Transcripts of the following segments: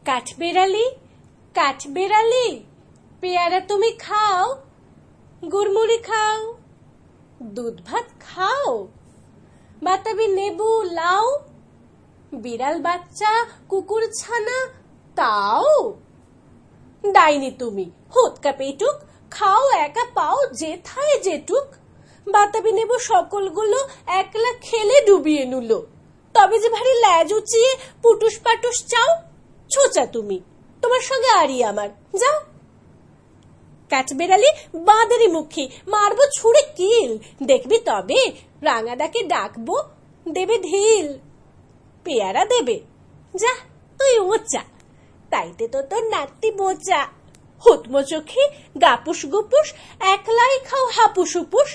কাঠবেড়ালি, কাঠবেড়ালি, পেয়ারা তুমি খাও, গুড়মুড়ি খাও, দুধ ভাত খাও, বাতাবি লেবু লাউ, বিড়াল বাচ্চা কুকুর ছানা তাও। ডাইনি তুমি, হোতকা পেটুক, খাও একা পাও যেথায় যেটুক। বাতাবি নেবু সকলগুলো একলা খেলে ডুবিয়ে নুল, তবে যে ভারী ল্যাজ উঁচিয়ে পুটুস পাটুস চাও। ছোচা তুমি, তোমার সঙ্গে আরি আমার, যাও। কাঠবেড়ালি বাঁদরি মুখী, মারবো ছুঁড়ে কিল, দেখবি তবে রাঙাদাকে ডাকবো, দেবে ঢিল। পেয়ারা দেবে, যা তুই ওচা, তাইতে তো তোর নাতি বোচা। হুতমো চোখে গাপুস গুপুস, একলাই খাও হাপুস উপুস,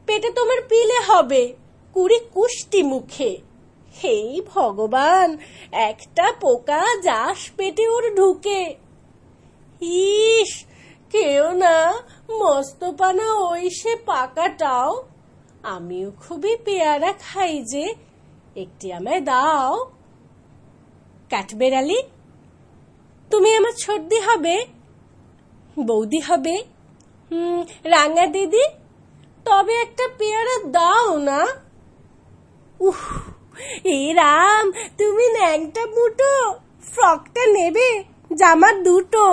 পেটে তোমার পিলে হবে কুড়ি কুষ্টি মুখে। হেই ভগবান, একটা পোকা যাস পেটে ওর ঢুকে। ইস, কেউ না, মস্তপানা ওই সে পাকাটাও। আমিও খুবই পেয়ারা খাই যে, একটি আমায় দাও। কাঠবেড়ালি, তুমি আমার ছোটদি হবে, বৌদি হবে, রাঙা দিদি, তবে একটা পেয়ারা দাও না। উহ, এ রাম, তুমি ন্যাংটা বুটো, ফ্রকটা নেবে, জামা দুটো।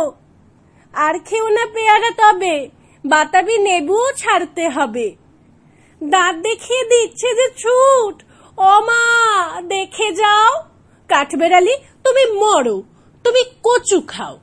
আর খেও না পেয়ারা তবে, বাতাবি নেবুও ছাড়তে হবে। দাঁত দেখিয়ে দিচ্ছে যে ছুট, ও মা দেখে যাও। কাঠবেড়ালি তুমি মরো, তুমি কচু খাও।